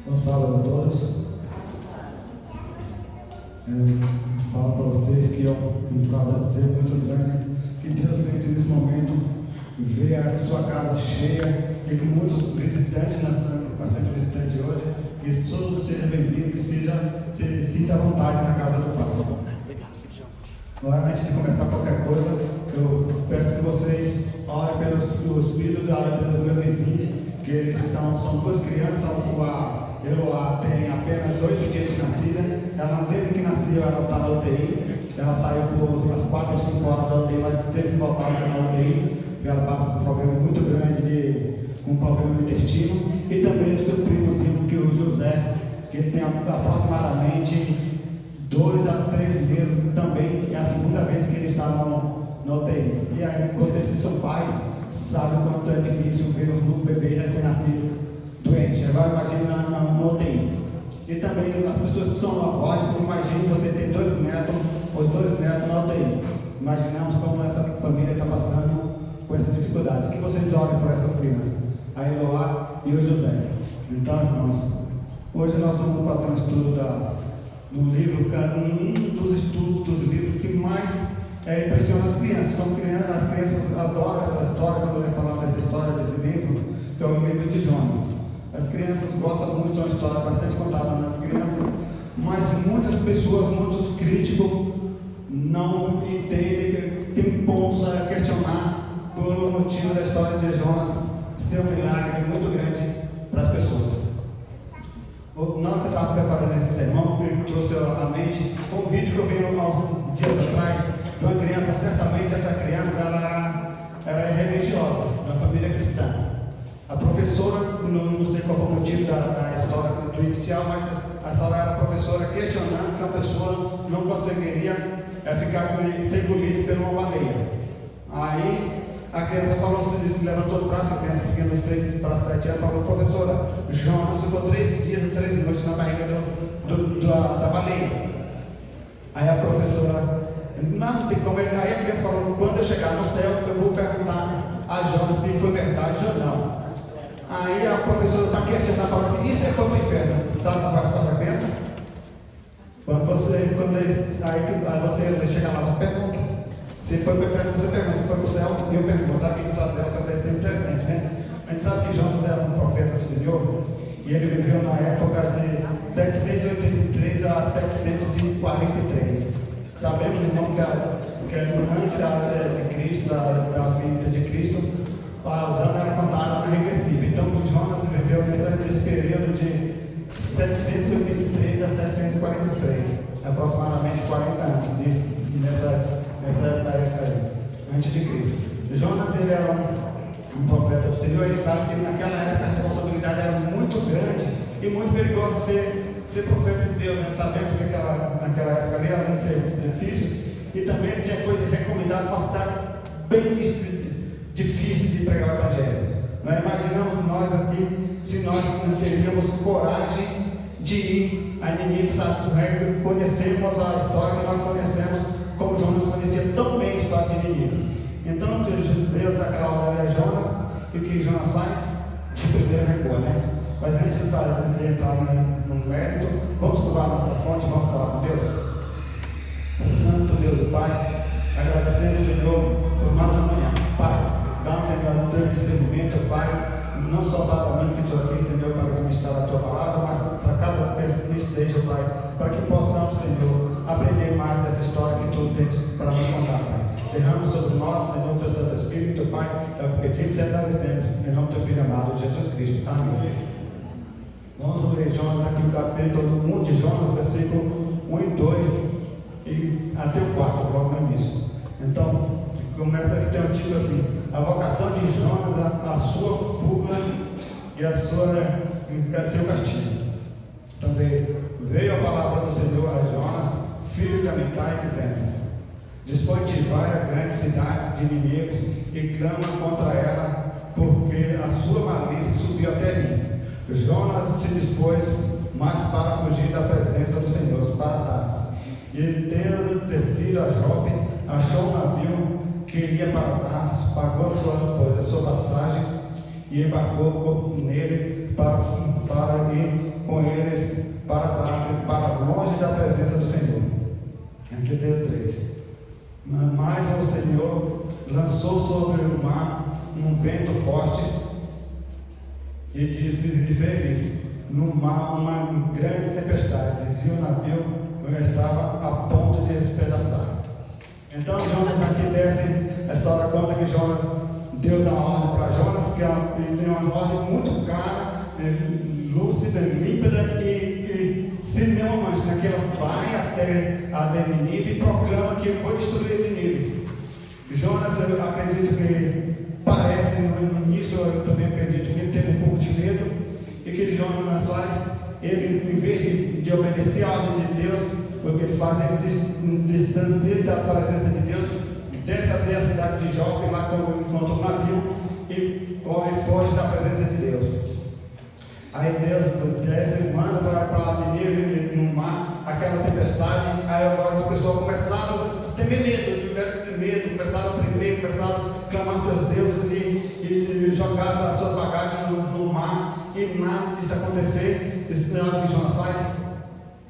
Bom sábado a todos. Falo para vocês que é um prazer muito grande que Deus fez nesse momento ver a sua casa cheia e com muitos visitantes, bastante visitantes hoje. Que todos sejam bem-vindos, que se sinta à vontade na casa do Pai. Agora, antes de começar qualquer coisa, eu peço que vocês orem pelos filhos do meu vizinho, que eles são duas crianças. A Eloá tem apenas 8 dias de nascida. Ela, desde que nasceu, ela está na UTI. Ela saiu por umas 4 ou 5 horas da UTI, mas teve que voltar na UTI. Ela passa por um problema muito grande com um problema no intestino. E também o seu primozinho, que é o José, que ele tem aproximadamente 2 a 3 meses também. É a segunda vez que ele está no UTI. E aí, vocês que são pais, sabem o quanto é difícil ver um bebê recém-nascido doente. vai, imagine no UTI. E também as pessoas que são avós, imagine você ter 2 netos, os 2 netos na UTI. Imaginamos como essa família está passando com essa dificuldade. Que vocês orem por essas crianças, a Eloá e o José. Então, irmãos, hoje nós vamos fazer um estudo do livro, um dos livros que mais impressiona as crianças. As crianças adoram essa história, quando eu ia falar dessa história desse livro, que é o livro de Jonas. As crianças gostam muito, é uma história bastante contada nas crianças, mas muitas pessoas, muitos críticos, não entendem, tem pontos a questionar por um motivo da história de Jonas ser um milagre muito grande para as pessoas. Na hora que eu estava preparando esse sermão, que trouxe à mente, foi um vídeo que eu vi há uns dias atrás, de uma criança. Certamente essa criança ela é religiosa, de uma família cristã. A professora, não sei qual foi o motivo da história do inicial, mas a história era a professora questionando que a pessoa não conseguiria ficar ser engolida por uma baleia. Aí a criança falou, levantou o braço, a criança pequena, 6 para 7 anos, falou: professora, Jonas ficou 3 dias e 3 noites na barriga da baleia. Aí a professora, não tem como. Aí a criança falou: quando eu chegar no céu, eu vou perguntar a Jonas se foi verdade ou não. Aí a professora está questionando, falou assim: e se foi para o inferno? Sabe qual é a resposta da criança? Quando você chega lá, você pergunta. Se foi para o inferno, você pergunta. Se foi para o céu, eu pergunto. Aqui do lado dela foi bastante interessante, né? Mas sabe que Jonas era um profeta do Senhor? E ele viveu na época de 783 a 743. Sabemos, irmão, que antes de Cristo, da vinda de Cristo, os anos eram contados na regressiva. Então, Jonas viveu nesse período de 783 a 743, aproximadamente 40 anos, nessa época aí, antes de Cristo. Jonas, ele era um profeta do Senhor. Ele sabe que naquela época a responsabilidade era muito grande e muito perigosa ser profeta de Deus. Nós sabemos que naquela época ali, além de ser difícil, e também ele foi recomendado para uma cidade bem difícil de pregar o Evangelho. Nós imaginamos nós aqui, se nós não teríamos coragem de ir a Nínive, conhecemos a história que nós conhecemos, como Jonas conhecia tão bem a história de Nínive. Então, Deus daquela hora é Jonas, e o que Jonas faz? De primeiro recua, né? Mas antes de entrar no mérito, vamos curvar nossa fonte, vamos falar com Deus. Santo Deus e Pai, agradecemos, Senhor, por mais uma manhã. Pai, dá-nos, Senhor, um teu discernimento, Pai, não só para mim que estou aqui, Senhor, para ministrar a tua palavra, mas para cada vez que esteja, Pai, para que possamos, Senhor, aprender mais dessa história que tu tens para nos contar, Pai. Derrama sobre nós, Senhor, o teu Santo Espírito, Pai, é o que pedimos e agradecemos, em nome do teu Filho amado, Jesus Cristo. Amém. Vamos ler Jonas aqui, o capítulo 1 de Jonas, versículo 1 e 2, e até o 4, logo no início. Então, começa aqui, tem um título assim: a vocação de Jonas, a sua fuga e seu castigo. Também veio a palavra do Senhor a Jonas, filho de Amitai, dizendo: dispõe-te, vai à grande cidade de inimigos e clama contra ela, porque a sua malícia subiu até mim. Jonas se dispôs, mas para fugir da presença do Senhor, para Tarsis. E tendo descido a Jope, achou um navio que ia para Tarsis, pagou a sua passagem e embarcou nele para ir com eles para Tarsis, para longe da presença do Senhor. Aqui deu 3. Mas o Senhor lançou sobre o mar um vento forte e fez isso. No mar, uma grande tempestade, e o navio estava a ponto de despedaçar. Então Jonas aqui desce, a história conta que Jonas, Deus dá uma ordem para Jonas, que tem uma ordem muito clara, lúcida, límpida e sem nenhuma mancha, né? Que ela vai até Nínive e proclama que vou destruir Nínive. Jonas, eu acredito que parece, no início eu também acredito que ele teve um pouco de medo, e que Jonas faz, ele, em vez de obedecer a ordem de Deus, o que ele faz, ele distancia da presença de Deus, desce até a cidade de Jope, lá encontra um navio, e corre, foge da presença de Deus. Aí Deus desce e manda para Nínive no mar, aquela tempestade. Aí agora as pessoas começaram a ter medo, tiveram que ter medo, começaram a tremer, começaram a clamar seus deuses e jogar as suas bagagens no mar, e nada disso acontecer. Isso não é o que Jonas faz.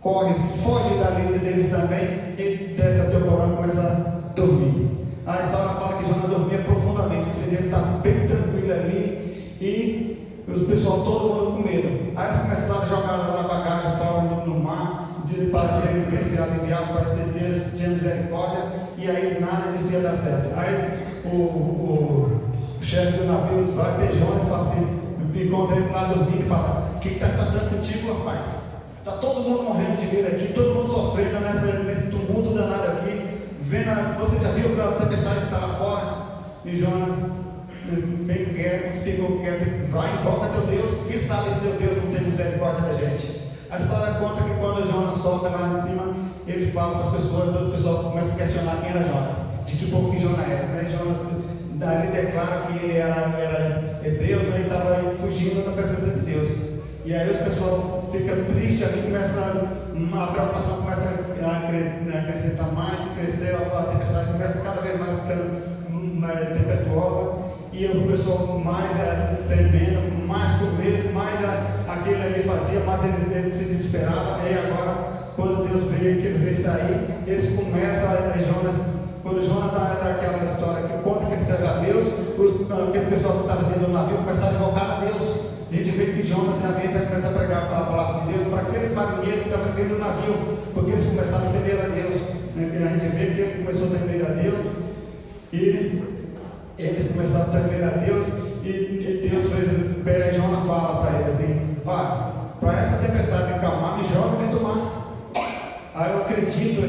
Corre, foge da vida deles também, e desce até o porão e começa a dormir. A história fala que Jonas dormia profundamente, ou seja, ele está bem tranquilo ali, e os pessoal, todo mundo com medo. Aí eles começaram a jogar a bagagem fora no mar, para ver se aliviava, para ser Deus tinha misericórdia, e aí nada disso ia dar certo. Aí o chefe do navio vai ter Jonas e fala assim, encontra ele lá dormindo e fala: o que está passando contigo, rapaz? Está todo mundo morrendo de medo aqui, todo mundo sofrendo nesse tumulto danado aqui, vendo, você já viu a tempestade que está lá fora? E Jonas, bem quieto, ficou quieto, vai, invoca teu Deus, quem sabe se teu Deus não tem misericórdia da gente. A história conta que quando Jonas sobe lá em cima, ele fala para as pessoas começam a questionar quem era Jonas, de que povo que Jonas era, né? Jonas daí declara que ele era hebreu, né? Ele estava fugindo da presença de Deus. E aí os pessoal ficam tristes, ali a preocupação começa a acrescentar mais, crescer, a tempestade começa cada vez mais ficando tempestuosa, e o pessoal mais tremendo, mais com medo, mais aquele ali fazia, mais eles se desesperavam. E agora, quando Deus vê que eles vêm sair, eles começam quando Jonas dá aquela história que conta que ele serve a Deus, aqueles pessoal que estavam dentro do navio começaram a invocar a Deus. A gente vê que Jonas realmente já começa a pregar a palavra de Deus para aqueles marinheiros que estavam dentro do navio, porque eles começaram a temer a Deus. A gente vê que ele começou a temer a Deus, e eles começaram a temer a Deus, e Deus Jonas fala para ele assim: para essa tempestade acalmar, me joga dentro do mar. Aí eu acredito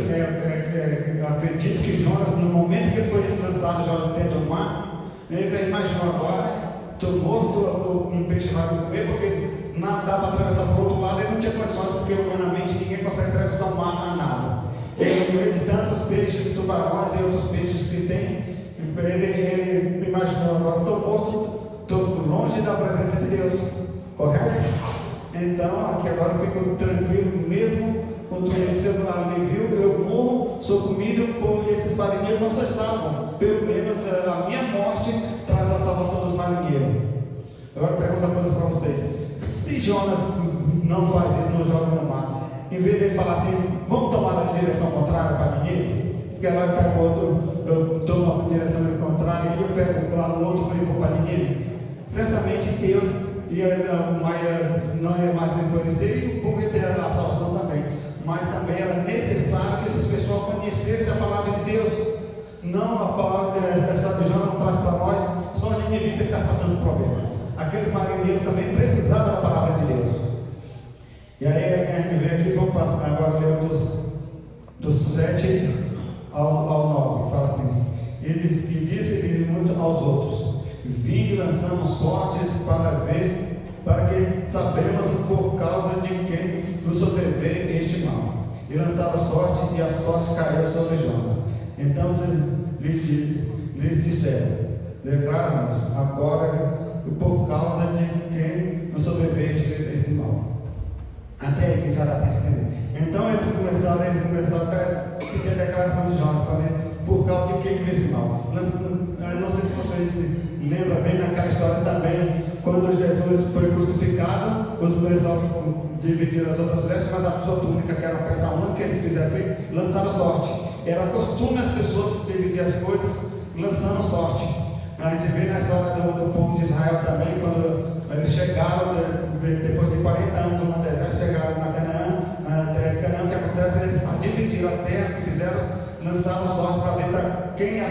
que Jonas, no momento que ele foi lançado dentro do mar, ele imaginou: agora estou morto, um peixe vai me comer, porque dá para atravessar para o outro lado. Ele não tinha condições, porque humanamente ninguém consegue atravessar o mar a nada. Ele, no meio de tantos peixes, tubarões e outros peixes que tem, ele imaginou: agora estou morto, estou longe da presença de Deus, correto? Então, aqui agora eu fico tranquilo, mesmo com tudo isso, eu morro, sou comido por esses marinheiros, não se salvam. Pelo menos a minha morte traz a salvação dos marinheiros. Agora eu pergunto uma coisa para vocês: se Jonas não faz isso, não joga no mar, em vez de ele falar assim, vamos tomar a direção contrária para Nínive, porque lá eu pego outro, eu tomo a direção contrária e eu pego lá o outro e vou para Nínive, certamente Deus não é mais enfurecer, e o povo ia ter a salvação também. Mas também era necessário que essas pessoas conhecessem a palavra de Deus. Não a palavra da história de Jonas não traz para nós só a Nínive que está passando problema. Aqueles marinheiros também precisavam da palavra de Deus. E aí a gente vê aqui, vamos passar agora ler dos 7 ao 9, fala assim: e disse uns aos outros: vinde, lançamos sortes para que sabemos por causa de quem nos sobreveio este mal. E lançaram sorte, e a sorte caiu sobre Jonas. Então lhes disseram: declara-nos agora por causa de quem nos sobreveio este mal. Até aí que já dá para entender. Então eles começaram a pedir a declaração de Jonas para ver por causa de quem veio esse mal. Não sei se vocês lembram bem naquela história também, quando Jesus foi crucificado, os pessoal dividiram as outras vestes, mas a sua túnica, que era uma peça única, eles fizeram bem, lançaram sorte. Era costume as pessoas dividir as coisas lançando sorte. A gente vê na história do povo de Israel também, quando eles chegaram, depois de 40 anos no deserto, chegaram na terra de Canaã. O que acontece? Eles dividiram a terra, que fizeram, lançaram sorte para ver para quem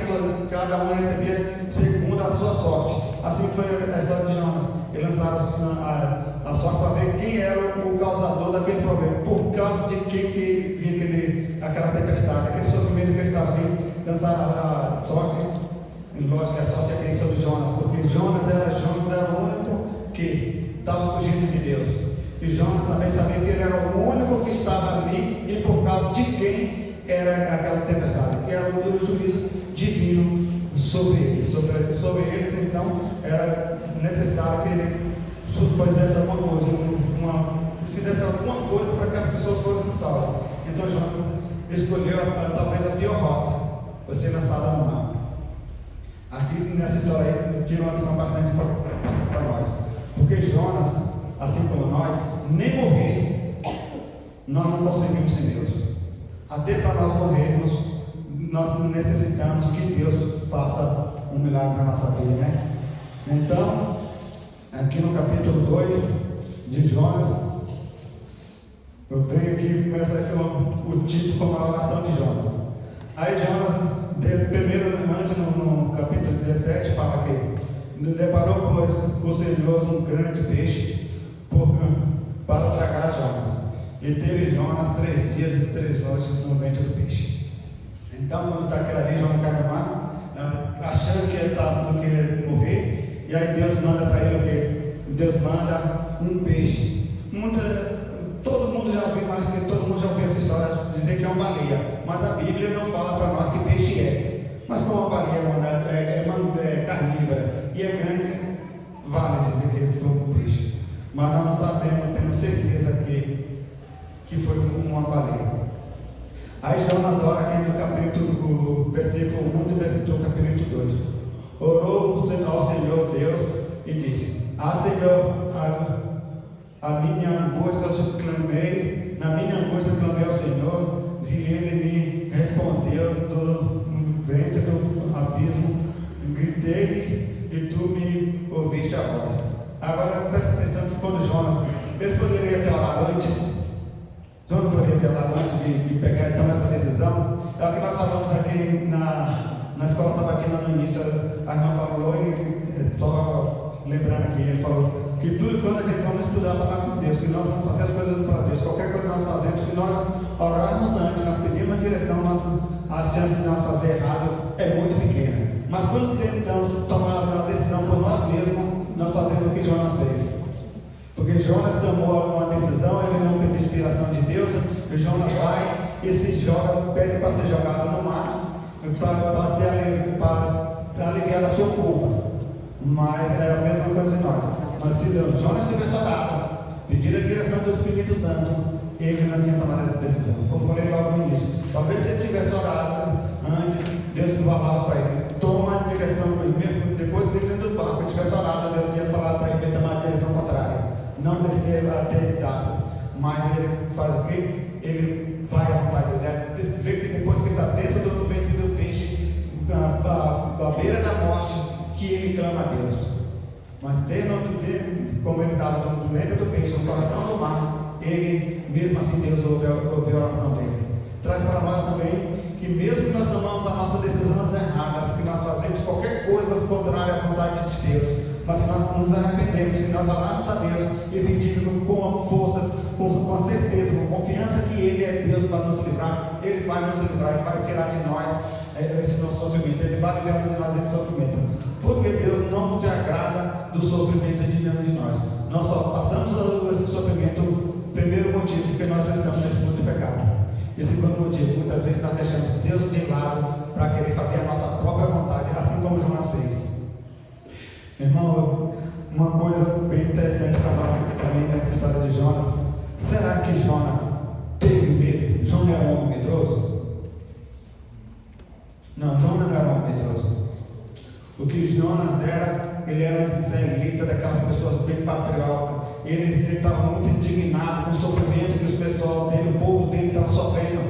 cada um recebia segundo a sua sorte. Assim foi a história de Jonas. Eles lançaram a sorte para ver quem era o causador daquele problema, por causa de quem que vinha aquela tempestade, aquele sofrimento que estava ali. Lançaram a sorte. Lógico que a sorte é aquele sobre Jonas, porque Jonas era o único que estava fugindo de Deus. E Jonas também sabia que ele era o único que estava ali, e por causa de quem era aquela tempestade, que era o juízo divino sobre eles. Então era necessário que ele fizesse alguma coisa, fizesse alguma coisa para que as pessoas fossem salvas. Então Jonas escolheu talvez a pior rota, foi ser lançado no mar. Aqui nessa história aí tira uma lição bastante para nós, porque Jonas, assim como nós, nem morrer nós não conseguimos sem Deus. Até para nós morrermos, nós necessitamos que Deus faça um milagre na nossa vida, né? Então, aqui no capítulo 2 de Jonas, eu venho aqui e começa o título como a oração de Jonas. Aí Jonas, primeiro, antes no capítulo 17, fala que deparou, pois, o Senhor um grande peixe para tragar Jonas. E teve Jonas 3 dias e 3 noites no ventre do peixe. Então, quando está aquele ali, Jonas cai no mar, achando que ele ia morrer, e aí Deus manda para ele o quê? Deus manda um peixe. Todo mundo já ouviu, mas todo mundo já ouviu essa história, dizer que é uma baleia, mas a Bíblia não fala para nós que peixe é. Mas como a baleia é carnívora e é grande, vale dizer que foi um peixe. Mas nós não sabemos, temos certeza que foi uma baleia. Aí Jonas ora aqui no capítulo, versículo 1 e versículo capítulo 2. Orou ao Senhor Deus e disse: Senhor, a minha angústia eu clamei, na minha angústia eu clamei ao Senhor, e Ele me respondeu do ventre do abismo, gritei e tu me ouviste a voz. Agora presta atenção que quando Jonas, ele poderia ter orado antes, Jonas poderia ter orado antes de pegar então essa decisão. É o que nós falamos aqui na escola sabatina no início, a irmã falou, e só lembrando aqui, ele falou que tudo quando a gente vamos estudar a palavra de Deus, que nós vamos fazer as coisas para Deus, qualquer coisa que nós fazemos, se nós orarmos antes, nós pedirmos uma direção, a chance de nós fazer errado é muito pequena. Mas quando tentamos tomar a decisão por nós mesmos, nós fazemos o que Jonas fez. Porque Jonas tomou uma decisão, ele não pediu inspiração de Deus, e Jonas vai e se joga, pede para ser jogado no mar, para aliviar a sua culpa. Mas é a mesma coisa de nós. Mas se Jonas tivesse orado, pedido a direção do Espírito Santo, ele não tinha tomado essa decisão. Como falei logo no início, talvez se ele tivesse orado antes, Deus falava para ele: toma a direção do mesmo. Depois de dentro do barco, ele tivesse orado, Deus tinha falado para ele tomar a direção contrária, não descer até Taças. Mas ele faz o quê? Ele vai à vontade dele. Vê que depois que ele está dentro do ventre do peixe, à beira da morte, que ele clama a Deus. Mas como ele estava no ventre do peixe, no coração do mar, ele, mesmo assim, Deus ouve a oração dele. Traz para nós também que mesmo que nós tomamos as nossas decisões erradas, que nós fazemos qualquer coisa contrária à vontade de Deus, mas se nós nos arrependemos, se nós orarmos a Deus e pedirmos com a força, com a certeza, com a confiança que Ele é Deus para nos livrar, Ele vai nos livrar, Ele vai tirar de nós esse nosso sofrimento, Ele vai livrar de nós esse sofrimento. Porque Deus não se agrada do sofrimento de nenhum de nós. Nós só passamos esse sofrimento, primeiro motivo, porque nós estamos nesse mundo de pecado. E segundo motivo, muitas vezes nós deixamos Deus de lado para querer fazer a nossa própria vontade, assim como Jonas fez. Irmão, uma coisa bem interessante para nós aqui também nessa história de Jonas: será que Jonas teve medo? Jonas era um homem medroso? Não, Jonas não era um homem medroso. O que Jonas era, ele era um israelita, daquelas pessoas bem patriotas. Ele estava muito indignado com o sofrimento que os pessoal dele, o povo dele estava sofrendo.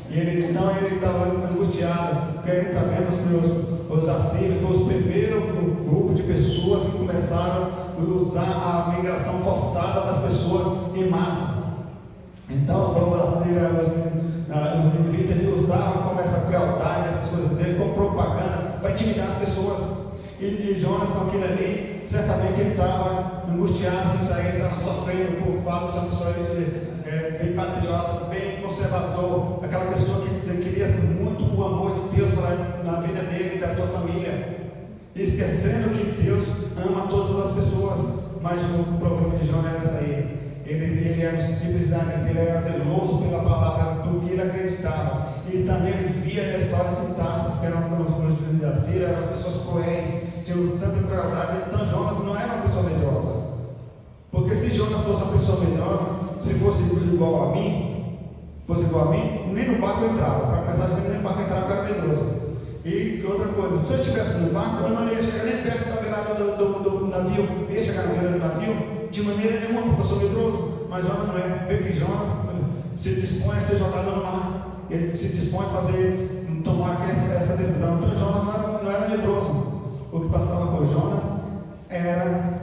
E ele estava angustiado, porque a gente sabemos que os assírios foram o primeiro grupo de pessoas que começaram a usar a migração forçada das pessoas em massa. Então os povos assírios, os levitas, eles usavam como essa crueldade, essas coisas dele, como propaganda para intimidar as pessoas. E Jonas, com aquilo ali, certamente ele estava angustiado, ele estava sofrendo por fato de ser uma pessoa bem patriota, bem conservador, aquela pessoa que queria muito o amor de Deus na vida dele e da sua família, esquecendo que Deus ama todas as pessoas. Mas o problema de Jonas era isso aí. Ele era um tipo de ele era zeloso pela palavra do que ele acreditava. E também ele via a história de Taças, que eram os da Síria, eram as pessoas cruéis, tinham tanta crueldade. Então Jonas não era uma pessoa medrosa. igual a mim, nem no barco eu entrava. Para começar, nem no barco eu entrava, eu era medroso. E outra coisa, se eu estivesse no barco, eu não ia chegar nem perto da beirada do navio, eu ia chegar na beirada do navio de maneira nenhuma, porque eu sou medroso. Mas Jonas não é. Vê que Jonas se dispõe a ser jogado no mar, ele se dispõe a tomar essa decisão. Então Jonas não era medroso. O que passava por Jonas era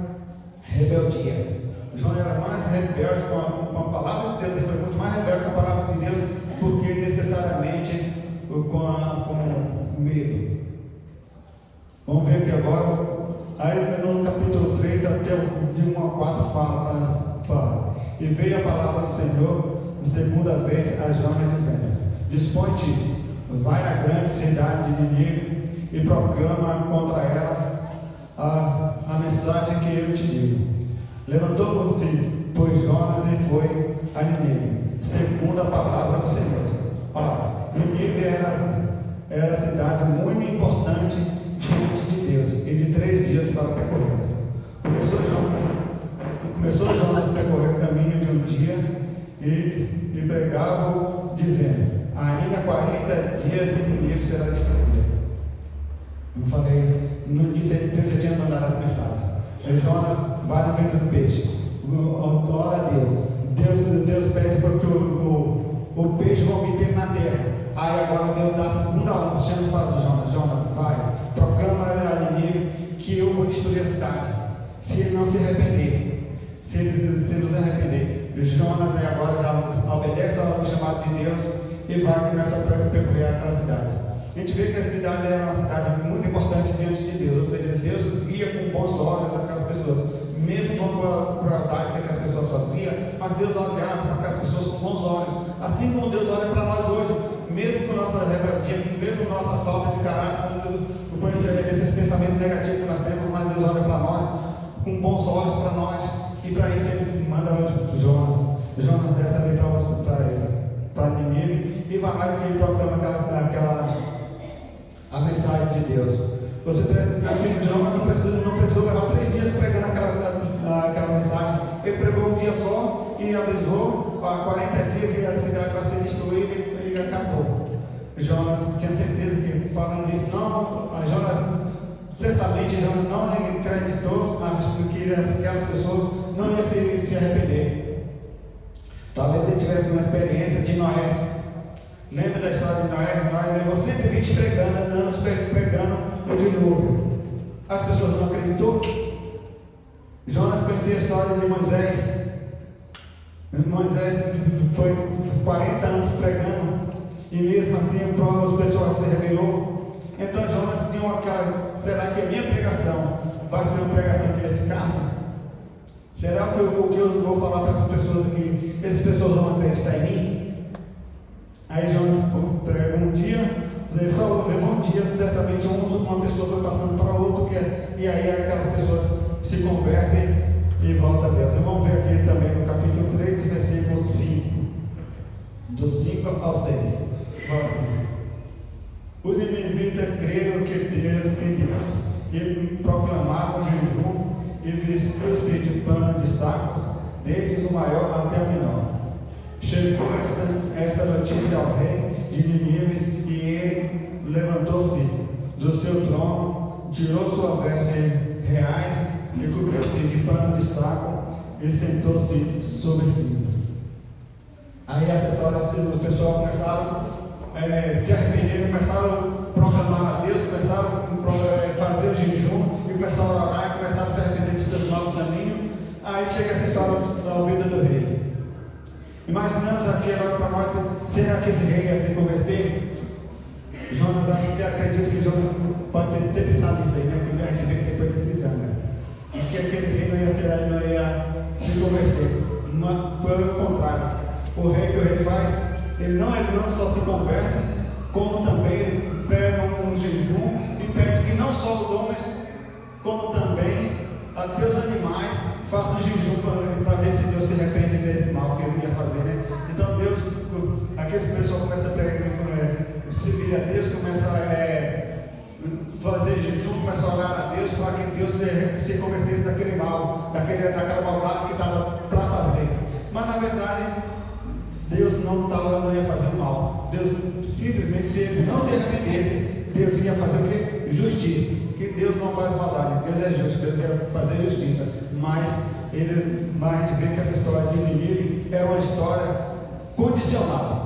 rebeldia. Jonas era mais rebelde com a palavra de Deus, ele foi muito mais rebelde com a palavra de Deus, porque necessariamente com medo. Vamos ver aqui agora, aí no capítulo 3 até de 1 a 4 fala. E veio a palavra do Senhor segunda vez a Jonas dizendo: dispõe-te, vai à grande cidade de Nínive e proclama contra ela a mensagem que eu te digo. Levantou-se, pois, Jonas e foi a Nínive, segundo a palavra do Senhor. Nínive era cidade muito importante diante de Deus, e de 3 dias para percorrer. Começou Jonas a percorrer o caminho de um dia e pregava, dizendo: ainda 40 dias e Nínive será destruída. Eu falei, no início Deus já tinha mandado as mensagens. Jonas vai no ventre do peixe, ora a Deus. Deus pede para que o peixe vomite ele na terra. Aí agora Deus dá a segunda chance para Jonas. Jonas, vai, proclama a Nínive que eu vou destruir a cidade, se ele não se arrepender. Se ele não se arrepender, Jonas aí agora já obedece ao chamado de Deus e vai começar a percorrer aquela cidade. A gente vê que a cidade era uma cidade muito importante diante de Deus, ou seja, Deus via com bons olhos aquelas pessoas, mesmo com a crueldade que aquelas pessoas faziam, mas Deus olhava para aquelas pessoas com bons olhos, assim como Deus olha para nós hoje, mesmo com nossa rebeldia, mesmo com nossa falta de caráter, com esses pensamentos negativos que nós temos, mas Deus olha para nós com bons olhos para nós, e para isso ele manda Jonas desce ali para Nínive e vai lá e proclama a mensagem de Deus. Você presta atenção que Jonas não precisou levar 3 dias pregando aquela mensagem. Ele pregou um dia só e avisou há 40 dias e a cidade vai ser destruída e acabou. Jonas tinha certeza que, falando disso, certamente Jonas não acreditou que aquelas pessoas não iam se arrepender. Talvez ele tivesse uma experiência de Noé. Lembra da história de Noé? Noé levou 120 anos pregando no dilúvio. As pessoas não acreditou. Jonas conhecia a história de Moisés. Moisés foi 40 anos pregando e mesmo assim o pessoal se rebelou. Então Jonas tinha uma cara: será que a minha pregação vai ser uma pregação de eficácia? Será que o que eu vou falar para essas pessoas aqui, essas pessoas vão acreditar em mim? Aí Jonas pregou um dia, ele só levou um dia, certamente uma pessoa foi passando para outra, e aí aquelas pessoas se convertem e voltam a Deus. E vamos ver aqui também no capítulo 3, versículo 5, do 5 ao 6. Fala assim: os ninivitas creram que Deus em Deus e proclamaram jejum e vestiu-se de pano de saco, desde o maior até o menor. Chegou esta notícia ao rei de Nínive e ele levantou-se do seu trono, tirou sua veste reais e cobriu-se de pano de saco e sentou-se sobre cinza. Aí essa história, os pessoal começaram a se arrepender, começaram a proclamar a Deus, começaram a fazer o jejum e começaram a orar e começaram a se arrepender dos seus maus caminhos. Aí chega essa história da vida do rei. Imaginamos aqui agora para nós, será que esse rei ia se converter? Jonas, acredito que Jonas pode ter pensado nisso aí, né? Que a gente vê que depois precisamos, né? E que aquele rei não ia se converter. Pelo contrário, o rei que o rei faz, ele não só se converte, como também pega um jejum e pede que não só os homens, como também até os animais façam jejum para ver se Deus se arrepende desse mal que ele ia fazer, né? Então Deus, aqueles pessoas começam a se vir a Deus, começa a fazer jejum, começa a orar a Deus para que Deus se convertesse daquele mal, daquela maldade que estava para fazer. Mas na verdade, Deus não ia fazer o mal. Deus simplesmente, se eles não se arrependessem, Deus ia fazer o quê? Justiça. Porque Deus não faz maldade, Deus é justo, Deus ia fazer justiça. Mas a gente vê que essa história de Nínive é uma história condicional.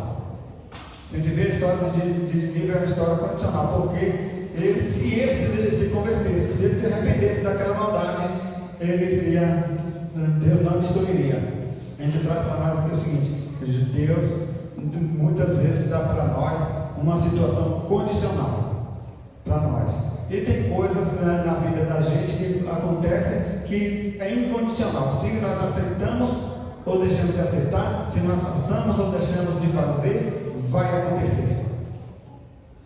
Se a gente vê a história de Nínive é uma história condicional, porque se eles se convertessem, se eles se arrependessem daquela maldade, Deus não destruiria. A gente traz para nós aqui o seguinte: Deus muitas vezes dá para nós uma situação condicional para nós. E tem coisas na vida da gente que acontecem que é incondicional. Se nós aceitamos ou deixamos de aceitar, se nós façamos ou deixamos de fazer, vai acontecer.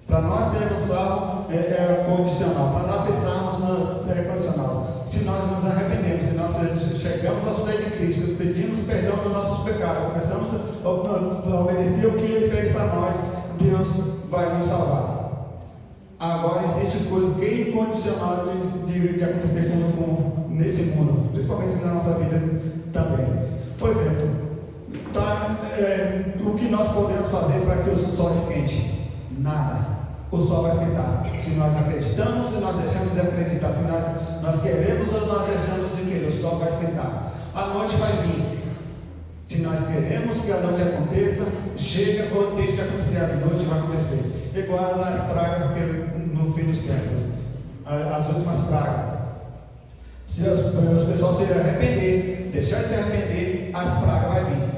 Para nós sermos salvos é condicional. Para nós ser salvos é condicional. Se nós nos arrependemos, se nós chegamos aos pés de Cristo, pedimos perdão dos nossos pecados, começamos a obedecer o que Ele pede para nós, Deus vai nos salvar. Agora existe coisa que é incondicional de acontecer nesse mundo, principalmente na nossa vida também. Por exemplo, o que nós podemos fazer para que o sol esquente? Nada. O sol vai esquentar. Se nós acreditamos, se nós deixamos de acreditar, se nós queremos ou nós deixamos de querer, o sol vai esquentar. A noite vai vir. Se nós queremos que a noite aconteça, chega ou deixa de acontecer, a noite vai acontecer. Igual as pragas que no fim dos tempos, as últimas pragas. Se os pessoal se arrepender, deixar de se arrepender, as pragas vai vir.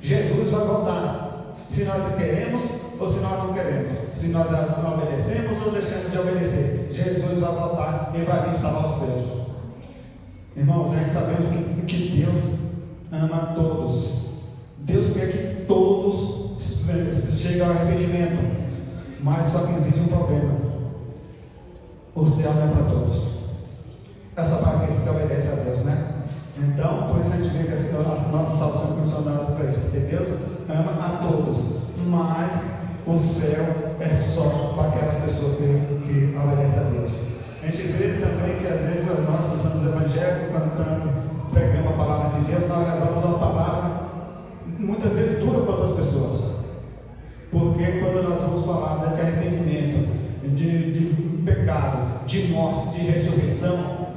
Jesus vai voltar. Se nós queremos ou se nós não queremos, se nós não obedecemos ou deixamos de obedecer, Jesus vai voltar e vai vir salvar os seus. Irmãos, nós sabemos que Deus ama todos. Deus quer que todos cheguem ao arrependimento, mas só que existe um problema: o céu não é para todos, é só para aqueles que obedecem a Deus, né? Então, por isso a gente vê que as nossas salvações são condicionadas para isso, porque Deus ama a todos, mas o céu é só para aquelas pessoas que obedecem a Deus. A gente vê também que às vezes nós que somos evangélicos, cantando, pregamos a palavra de Deus, nós levamos uma palavra muitas vezes dura para outras pessoas, porque quando nós vamos falar de arrependimento, de pecado, de morte, de ressurreição,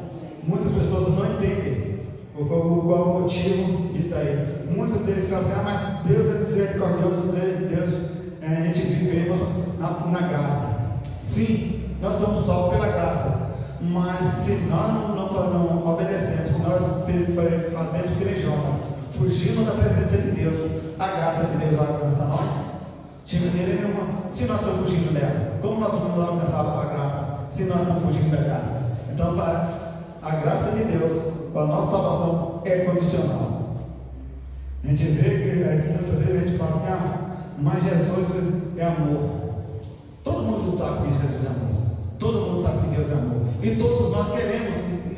muitas pessoas não entendem qual é o motivo disso aí. Muitos deles falam assim: mas Deus é misericordioso, Deus, a gente vivemos na graça. Sim, nós somos salvos pela graça, mas se nós não obedecemos, se nós fazemos que nem Jó, fugimos da presença de Deus, a graça de Deus vai alcançar nós? De maneira nenhuma. Se nós estamos fugindo dela, como nós vamos alcançar a graça se nós não fugimos da graça? Então, a graça de Deus, a nossa salvação é condicional. A gente vê que muitas vezes a gente fala assim: mas Jesus é amor. Todo mundo sabe que Jesus é amor. Todo mundo sabe que Deus é amor. E todos nós queremos,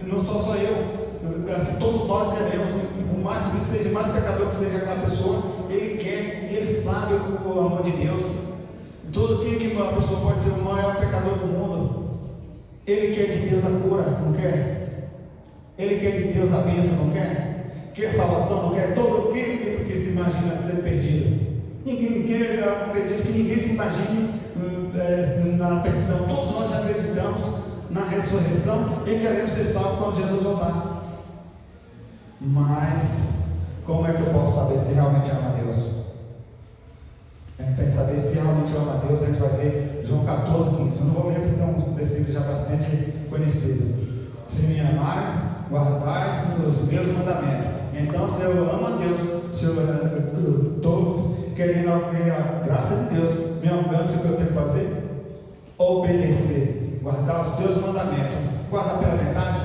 não só eu acho que todos nós queremos, por mais que seja, mais pecador que seja aquela pessoa, ele quer, ele sabe o amor de Deus. Todo que uma pessoa pode ser o maior pecador do mundo, ele quer de Deus a cura, não quer? Ele quer de Deus a bênção, não quer? Quer salvação, não quer? Todo aquele que se imagina ter perdido. Eu acredito que ninguém se imagine na perdição. Todos nós acreditamos na ressurreição e queremos ser salvos quando Jesus voltar. Mas como é que eu posso saber se realmente ama a Deus? Para saber se realmente ama a Deus, a gente vai ver João 14:15. Eu não vou ler porque é um versículo já bastante conhecido. Se me amares, guardais os meus mandamentos. Então, se eu amo a Deus, se eu estou querendo a graça de Deus me alcance, o que eu tenho que fazer? Obedecer, guardar os seus mandamentos. Guardar pela metade?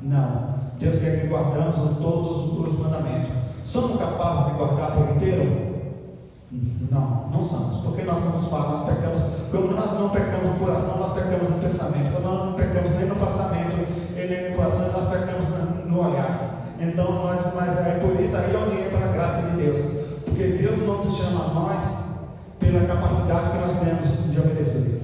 Não. Deus quer que guardamos todos os mandamentos. Somos capazes de guardar por inteiro? Não somos, porque nós somos falhos, nós pecamos. Como nós não pecamos por ação, nós pecamos no pensamento. Como nós não pecamos nem no pensamento e nem no coração, nós pecamos no olhar. Então, mas é por isso aí onde entra a graça de Deus, porque Deus não te chama a nós pela capacidade que nós temos de obedecer,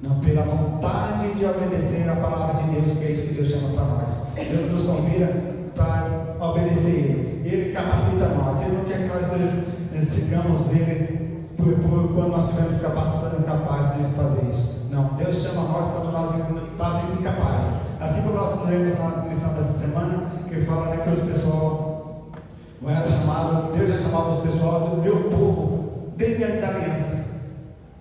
não, pela vontade de obedecer a palavra de Deus, que é isso que Deus chama para nós. Deus nos convida para obedecer Ele capacita nós, Ele não quer que nós sigamos Ele quando nós estivermos incapazes de fazer isso. Não, Deus chama nós quando nós estamos incapazes. Assim como nós lemos na lição dessa semana, que fala, né, que os pessoal era chamado, Deus já chamava os pessoal do meu povo desde a aliança.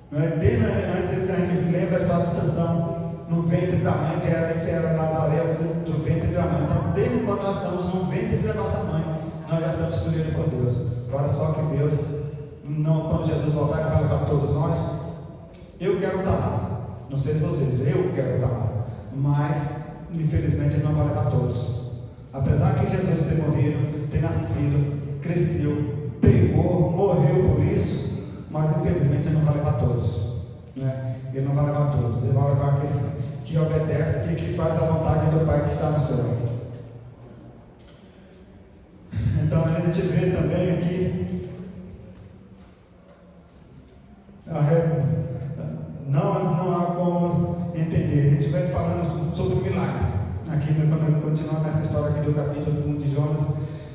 Não é? Desde antes a gente lembra a história de Sansão no ventre da mãe, era Nazaré do ventre da mãe. Então, desde quando nós estamos no ventre da nossa mãe, nós já somos escolhidos por Deus. Agora só que Deus, não, quando Jesus voltar, Ele vai levar todos nós. Eu quero estar lá. Não sei se vocês, eu quero estar lá. Mas, infelizmente, Ele não vai levar todos. Apesar que Jesus ter morrido, ter nascido, cresceu, pregou, morreu por isso, mas infelizmente Ele não vai levar todos. Né? Ele não vai levar todos. Ele vai levar aqueles que obedecem, que faz a vontade do Pai que está no céu. Então a gente vê também aqui não há como entender. A gente vai falando sobre o milagre. Aqui, quando continuando nessa história aqui do capítulo 1 de Jonas,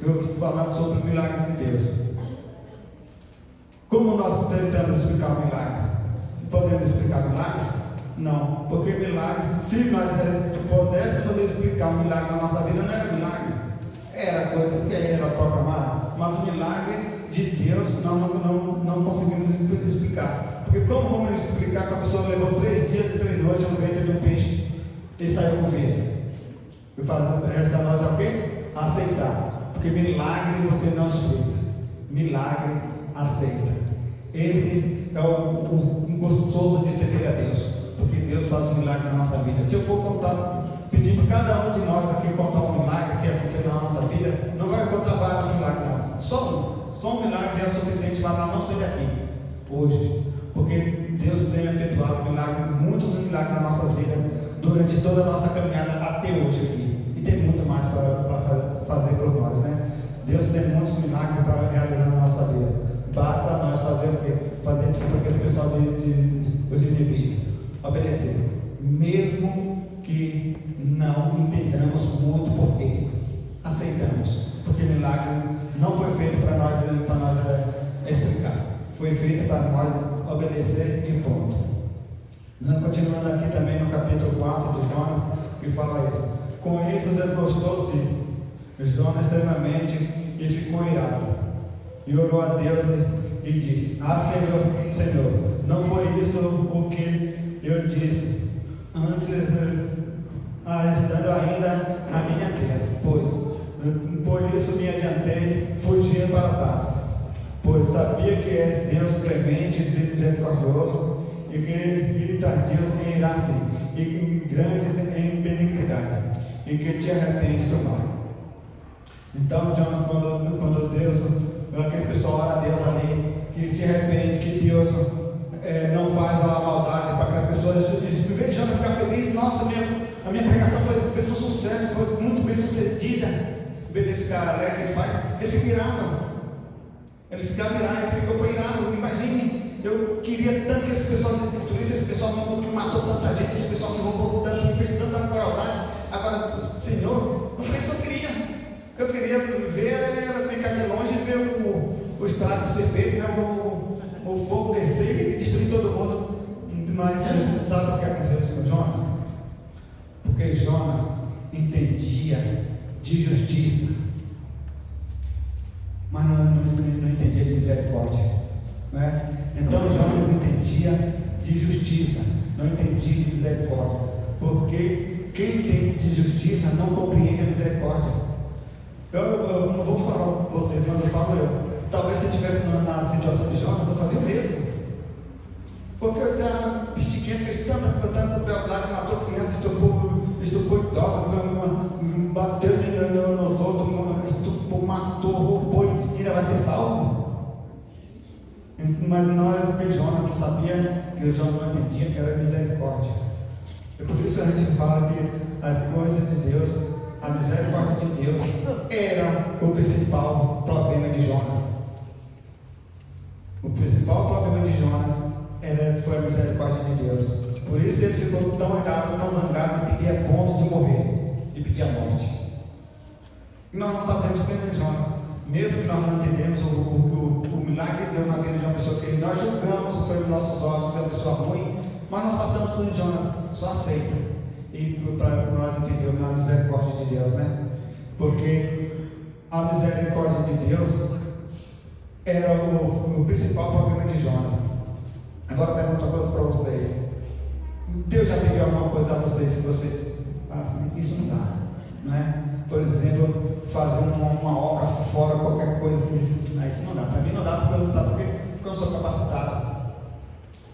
eu estou falando sobre o milagre de Deus. Como nós tentamos explicar o milagre? Podemos explicar milagres? Não, porque milagres, se nós pudéssemos explicar um milagre na nossa vida, não era milagre, era coisas que era programar, mas o milagre de Deus nós não conseguimos explicar. Porque como vamos explicar que a pessoa levou 3 dias e 3 noites no ventre de um peixe e saiu com vida? Resta a nós o quê? Aceitar. Porque milagre você não explica, milagre aceita. Esse é o gostoso de servir a Deus, porque Deus faz um milagre na nossa vida. Se eu for contar, pedir para cada um de nós aqui contar um milagre que aconteceu na nossa vida, não vai contar vários milagres, não. Só um milagre já é suficiente para não sair daqui hoje, porque Deus tem efetuado muitos milagres nas nossas vidas durante toda a nossa caminhada até hoje aqui, e tem muito mais para fazer por nós, né? Deus tem muitos milagres para realizar na nossa vida. Basta nós fazer o quê? Fazer tipo aquele pessoal de Nínive, obedecer, mesmo que não entendamos muito porquê, aceitamos, porque o milagre não foi feito para nós explicar, foi feito para nós obedecer e ponto. Continuando aqui também no capítulo 4 de Jonas, que fala isso: com isso desgostou-se Jonas extremamente e ficou irado. E orou a Deus e disse: Senhor, não foi isso o que eu disse antes, estando ainda na minha terra, pois por isso me adiantei, fugindo para Tarsis, pois sabia que és Deus clemente e misericordioso, e tardios em irar-se, e grandes em benignidade, e que te arrependes do mal. Então Jonas, quando Deus, aquele pessoal ora a Deus ali, que se arrepende, que Deus não faz a maldade, para que as pessoas, em vez de Jonas ficar feliz, nossa, a minha pregação fez um sucesso, foi muito bem sucedida, em vez de ficar alegre, ele fica irado. Ele ficava irado, foi irado. Imagine, eu queria tanto que esse pessoal destruísse, esse pessoal que matou tanta gente, esse pessoal que roubou tanto, que fez tanta crueldade. Agora, Senhor, não foi isso que eu queria. O que eu queria ver era ficar de longe e ver os pratos ser feitos, né? o fogo descer e destruir todo mundo. Mas sabe o que aconteceu com Jonas? Porque Jonas entendia de justiça, mas não entendia de misericórdia, né? Então Jonas entendia de justiça, não entendia de misericórdia, porque quem entende de justiça não compreende a misericórdia. Eu não vou falar com vocês, mas eu falo talvez se eu estivesse na situação de Jonas, eu fazia o mesmo, porque eu dizia, Pistiquinha fez tanta crueldade, matou crianças, estuprou idosos, bateu nos outros, estuprou, matou, roubou, e ainda vai ser salvo? Mas não era porque Jonas não sabia, que o Jonas não entendia que era misericórdia. E por isso a gente fala que as coisas de Deus, a misericórdia de Deus, era o principal problema de Jonas. O principal problema de Jonas foi a misericórdia de Deus. Por isso ele ficou tão irado, tão zangado, e pedia ponto de morrer, e pedia morte. E nós não fazemos que nem Jonas. mesmo que nós não entendemos o milagre de Deus na vida de uma pessoa que nós julgamos pelos nossos olhos que é uma pessoa ruim, mas nós façamos tudo em Jonas, só aceita. E para nós entendermos a misericórdia de Deus, né? Porque a misericórdia de Deus era o principal problema de Jonas. Agora pergunto uma coisa para vocês: Deus já pediu alguma coisa a vocês, se vocês assim, isso não dá, não é? Por exemplo, fazer uma obra fora, qualquer coisa assim, isso não dá. Para mim não dá, porque eu não sabe porque eu não sou capacitado.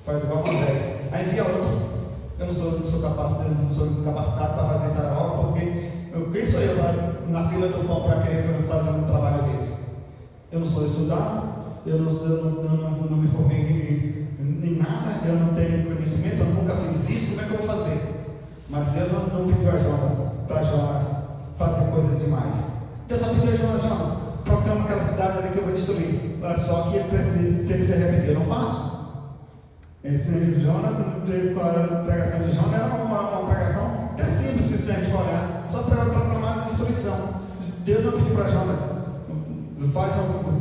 Faz igual uma vez. Aí envia outro. Eu não sou capacitado para fazer essa obra, porque quem sou eu na fila do pão para querer fazer um trabalho desse? Eu não sou estudado, eu não me formei em nada, eu não tenho conhecimento, eu nunca fiz isso, como é que eu vou fazer? Mas Deus não pediu para Jonas fazer coisas demais. Deus só pediu a Jonas, proclama aquela cidade ali que eu vou destruir. Só que ele precisa, se ele se arrepender, eu não faço. Jonas, com a pregação de Jonas, era uma pregação que é simples, se a gente for olhar, só para proclamar a destruição. Deus não pediu para Jonas,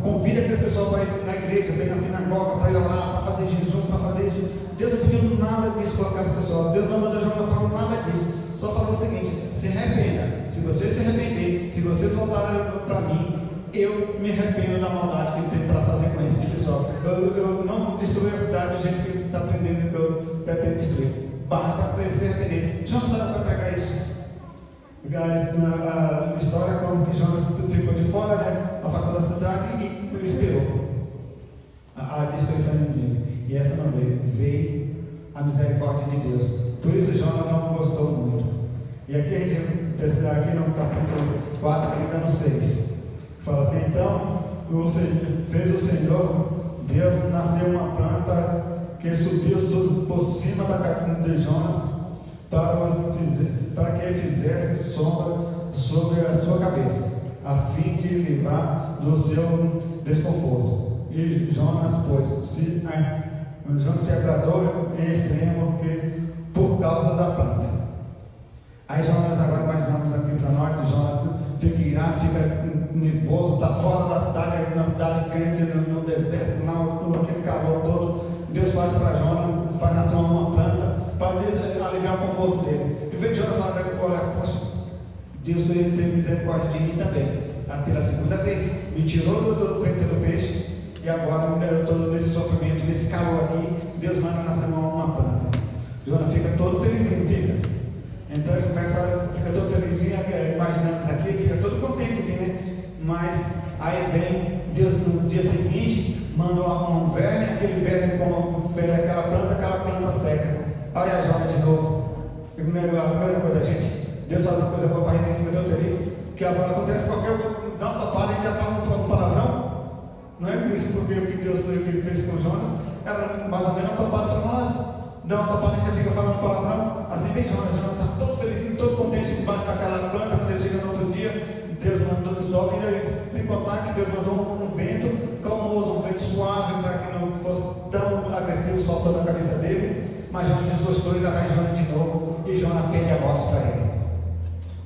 convida aquelas pessoas para ir na igreja, para ir na sinagoga, para ir orar, para fazer jejum, para fazer isso. Deus não pediu nada disso para aquelas pessoas. Deus não mandou Jonas falar nada disso. Só falou o seguinte: se arrependa. Se você se arrepender, se vocês voltarem para mim, eu me arrependo da maldade que ele tem para fazer com esse pessoal. Eu não destruí a cidade do jeito que ele está aprendendo que eu pretendo destruir. Basta se arrepender. Jonas sabe para pregar isso. A história conta que Jonas ficou de fora, né, afastou da cidade e esperou a destruição do inimigo. E essa não veio a misericórdia de Deus. Por isso Jonas não gostou muito. E aqui a gente precisa, aqui no capítulo 4, ainda no 6, fala assim: então fez o Senhor Deus nascer uma planta que subiu por cima da cabeça de Jonas para que ele fizesse sombra sobre a sua cabeça, a fim de livrar do seu desconforto. E Jonas, Jonas se agradou em extremo por causa da planta. Aí Jonas, agora imaginamos aqui para nós, Jonas fica irado, fica nervoso, está fora da cidade, na cidade quente, no deserto, naquele calor todo. Deus faz para Jonas, faz nascer uma planta para aliviar o conforto dele. E veio Jonas falar para ele: olha, poxa, Deus tem misericórdia de mim também. Pela segunda vez, me tirou do ventre do peixe, e agora eu estou nesse sofrimento, nesse calor aqui. Deus manda nascer uma planta. Jonas fica todo felizinho, fica. Então ele fica todo felizinho, imaginando isso aqui, fica todo contente assim, né? Mas aí vem Deus no dia seguinte, manda um verme, aquele verme como fere aquela planta seca. Aí a Jonas de novo. A primeira coisa da gente, Deus faz uma coisa boa para a gente, fica todo feliz, que acontece qualquer coisa, dá uma topada, a gente já fala um palavrão. Não é isso porque o que Deus fez com Jonas era mais ou menos uma topada para nós. Dá uma topada, a gente já fica falando palavrão. Assim vem Jonas está todo feliz, todo contente debaixo daquela planta. Quando ele chega no outro dia, Deus mandou o sol, e sem contar que Deus mandou um vento calmoso, um vento suave, para que não fosse tão agressivo o sol sobre a cabeça dele. Mas Jonas desgostou e lá vai Jonas de novo, e Jonas perde a morte para ele.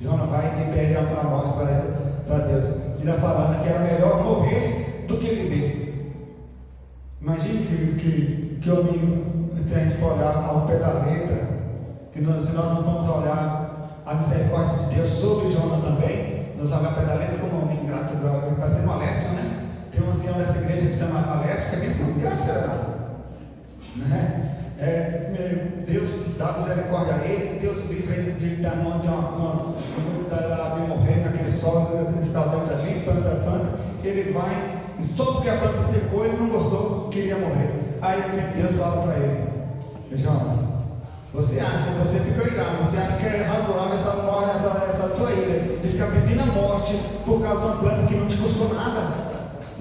Jonas vai e perde a morte para Deus. Ele está falando que era melhor morrer do que viver. Imagine que homem, se a gente for olhar ao pé da letra, se nós não vamos olhar a misericórdia de Deus sobre Jonas também, nos olhar ao pé da letra como homem ingrato, parecendo Alessio, né? Tem uma senhora dessa igreja que se chama Alessio, que é bem ingrato, né? Deus dá misericórdia a ele, Deus livra ele de morrer naquele sol, nesse talvez ali, planta, ele vai, e só porque a planta secou, ele não gostou, queria morrer. Aí Deus fala para ele: Jonas, você ficou irado, você acha que é razoável essa tua ira, de ficar pedindo a morte por causa de uma planta que não te custou nada?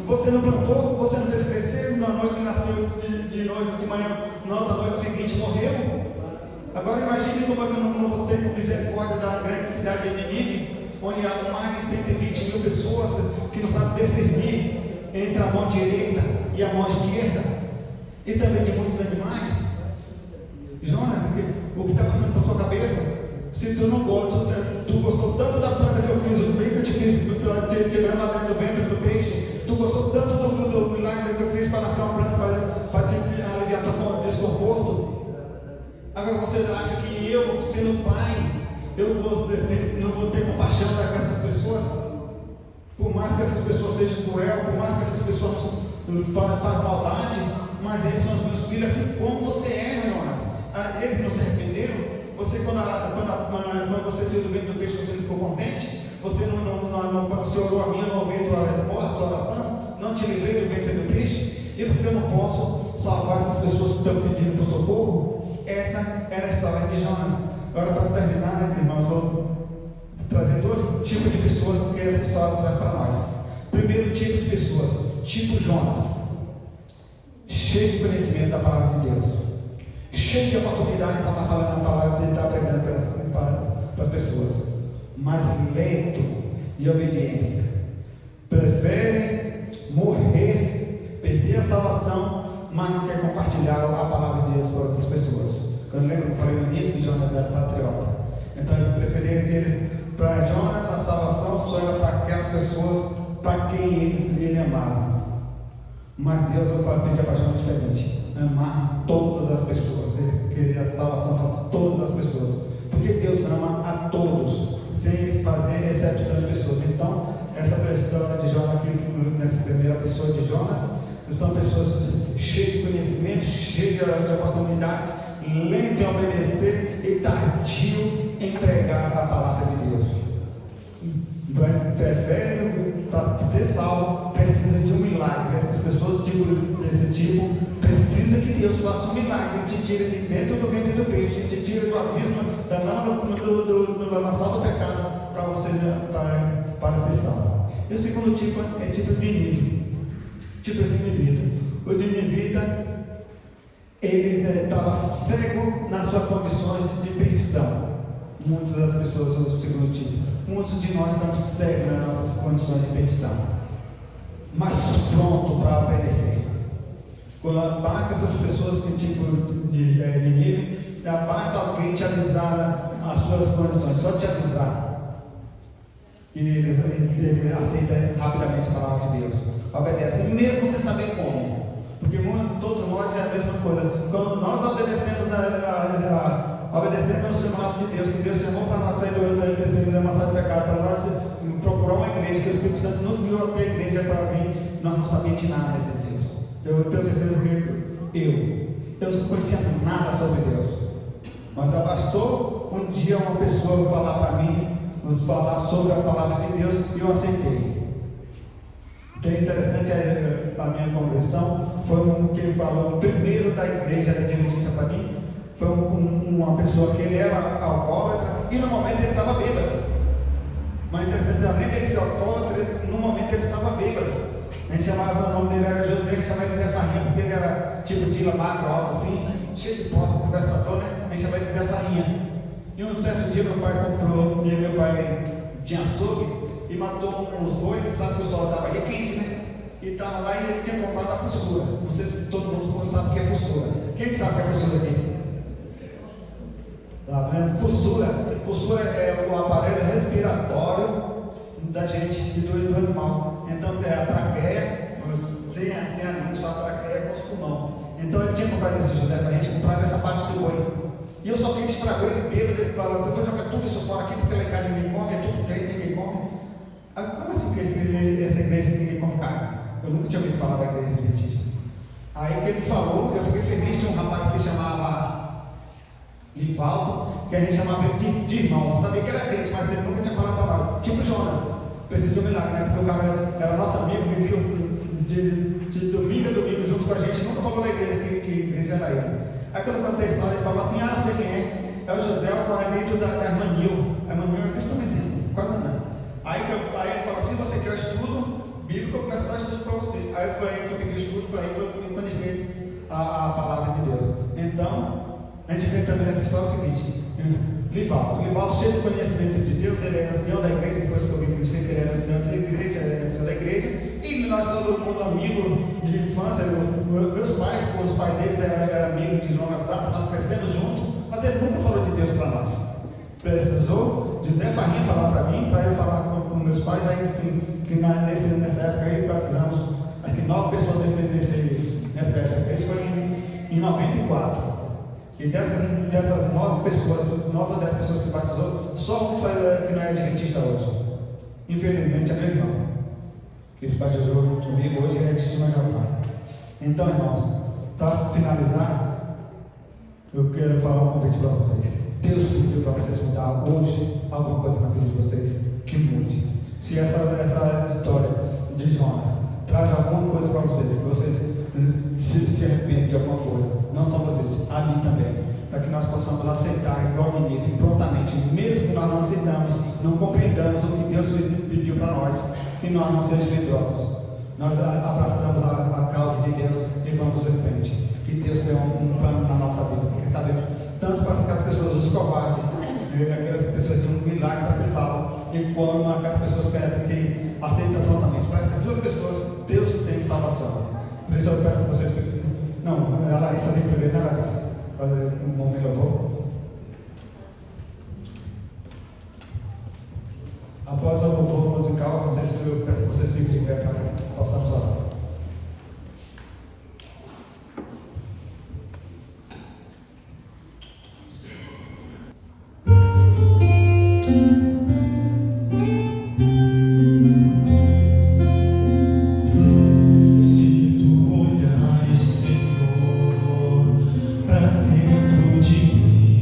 Você não plantou, você não fez crescer, na noite nasceu de noite, de manhã, na outra noite seguinte morreu. Agora imagine como é que eu não vou ter misericórdia da grande cidade de Nínive, onde há mais de 120 mil pessoas que não sabem discernir entre a mão direita e a mão esquerda, e também de muitos animais. Jonas, o que está passando por sua cabeça? Se tu não gosta, tu gostou tanto da planta que eu fiz, o bem que eu te fiz pela história de tirando lá dentro do ventre do peixe. Tu gostou tanto do milagre que eu fiz para nascer uma planta para te aliviar teu desconforto. Agora você acha que eu, sendo pai, eu não vou ter compaixão com essas pessoas? Por mais que essas pessoas sejam cruel, por mais que essas pessoas façam maldade, mas eles são os meus filhos, assim como você é, Jonas. Eles não se arrependeram. Você, quando você saiu do ventre do peixe, você não ficou contente? Você quando você orou a mim, eu não ouvi a tua resposta, a tua oração? Não te livrei do ventre do peixe? E porque eu não posso salvar essas pessoas que estão pedindo por socorro? Essa era a história de Jonas. Agora, para terminar, né, irmãos, vou trazer dois tipos de pessoas que essa história traz para nós. Primeiro tipo de pessoas, tipo Jonas, cheio de conhecimento da palavra de Deus, cheio de oportunidade para estar falando a palavra de estar pregando para as pessoas, mas lento e obediência. Prefere morrer, perder a salvação, mas não quer compartilhar a palavra de Deus para outras pessoas. Quando lembro que eu falei no início que Jonas era patriota, então eles preferiram ter para Jonas a salvação só era para aquelas pessoas para quem ele amava. Mas Deus pedia para Jonas diferente: amar todas as pessoas. Ele queria a salvação para todas as pessoas, porque Deus ama a todos, sem fazer exceção de pessoas. Então, essa história de Jonas aqui, nessa primeira pessoa de Jonas, são pessoas cheias de conhecimento, cheias de oportunidades, lento em obedecer e tardio em pregar a palavra de Deus. Prefere, para ser salvo, precisa de um milagre. Essas pessoas desse tipo precisam que Deus faça um milagre, te tire de dentro do ventre do peixe, te tire do abismo da do lamaçal do pecado, para você para ser salvo. E o segundo tipo é tipo de Nínive. Tipo de Ninivita. O de Ninivita, eles estavam cegos nas suas condições de perdição. Muitas das pessoas do segundo tipo, muitos de nós estamos cegos nas nossas condições de perdição, mas pronto para obedecer. Quando basta essas pessoas que tipo de Nínive, basta alguém te avisar as suas condições, só te avisar, e ele aceita rapidamente a palavra de Deus, obedece, mesmo sem saber como. Porque todos nós é a mesma coisa. Quando nós obedecemos obedecemos o chamado de Deus, que Deus chamou para nós sair do terceiro da massa de pecado, para nós procurar uma igreja, que o Espírito Santo nos guiou até a igreja para vir, nós não sabíamos de nada de Deus. Eu tenho certeza que eu não conhecia nada sobre Deus, mas bastou um dia uma pessoa falar para mim, nos falar sobre a palavra de Deus, e eu aceitei. O que é interessante a minha conversão foi que falou primeiro da igreja adventista para mim. Foi uma pessoa que ele era alcoólatra e no momento ele estava bêbado. Mas interessante, além dele ser alcoólatra, no momento ele estava bêbado. A gente chamava, o nome dele era José, a gente chamava ele de Zé Farinha, porque ele era tipo de magro, alto assim, cheio de posse, conversador, né? A gente chamava ele de Zé Farinha. E um certo dia meu pai comprou, e meu pai tinha açougue e matou uns bois, sabe que o sol estava aí quente, né? E estava lá e ele tinha comprado a fuçura. Não sei se todo mundo sabe o que é fuçura. Quem que sabe o que é fuçura aqui? Fuçura é o aparelho respiratório da gente, do animal. Então é a traqueia, sem a língua, só a traqueia com os pulmão. Então ele tinha comprado esse José para a gente comprar essa parte do boi. E eu só que ele estragou ele bêbado, ele falou: você foi jogar tudo isso fora aqui porque lá em casa ninguém come, é tudo crente, ninguém come. Como assim que essa igreja ninguém come carne? Eu nunca tinha ouvido falar da igreja adventista. Aí que ele falou, eu fiquei feliz. Tinha um rapaz que chamava Livaldo, que a gente chamava ele de irmão. Eu sabia que era crente, mas ele nunca tinha falado para nós. Tipo Jonas, precisa de um milagre, né? Porque o cara era nosso amigo, vivia de domingo a domingo junto com a gente, nunca falou da igreja, que igreja era ele. Aí quando eu contei a história, ele falou assim: sei quem é? É o José, o marido da irmã Nil. A irmã Nil é cristã, mas assim, quase não. Aí ele falou assim: você quer estudo bíblico, eu começo a dar estudo para você. Aí foi aí que eu pedi estudo, foi aí que eu conheci a palavra de Deus. Então, a gente vê também nessa história o seguinte: Livaldo, cheio de conhecimento de Deus, ele era ancião da igreja, depois que eu me conheci que ele era ancião da igreja, e nós todo mundo amigo de infância. Meus pais, os pais deles eram amigos de longas datas, nós crescemos juntos, mas ele nunca falou de Deus para nós. Precisou José Farinha falar para mim, para eu falar com meus pais, aí sim, que nessa época aí batizamos, acho que 9 pessoas nessa época. Isso foi em 94. E dessas 9 pessoas, 9 ou 10 pessoas que se batizou, só um saiu que não é adventista hoje. Infelizmente é meu irmão, que se batizou comigo hoje, é de Cima Japá. Então, irmãos, para finalizar, eu quero falar um convite para vocês. Deus pediu para vocês mudar hoje alguma coisa na vida de vocês, que mude. Se essa história de Jonas traz alguma coisa para vocês, que vocês se arrependem de alguma coisa, não só vocês, a mim também, para que nós possamos aceitar igual e prontamente, mesmo que nós não aceitamos, não compreendamos o que Deus pediu para nós, que nós não sejamos medrosos. Nós abraçamos a causa de Deus e vamos em frente. Que Deus tem um plano na nossa vida, porque sabemos tanto para aquelas pessoas, os covardes, aquelas pessoas de um milagre para ser salvo, e quando aquelas pessoas que aceitam prontamente. Para essas duas pessoas, Deus tem salvação. Por isso eu peço que vocês. Não, a Larissa vem primeiro, né, Larissa? Fazer um momento eu vou. Após o louvor musical, eu peço que vocês fiquem de pé para que possamos orar. Se tu olhares, Senhor, para dentro de mim,